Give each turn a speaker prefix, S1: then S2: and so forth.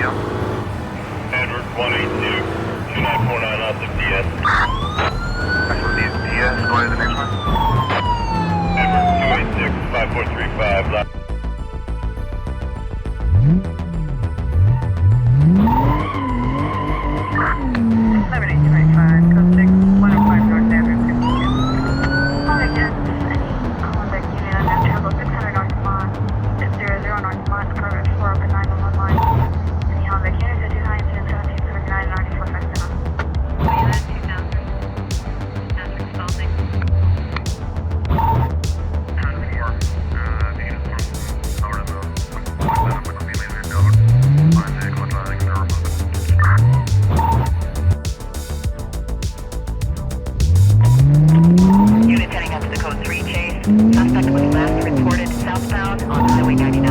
S1: Edward 182, 2949 out the DS.
S2: DS, go ahead to the next one.
S1: Edward 286, 5435, left.
S3: Suspect was last reported southbound on Highway 99.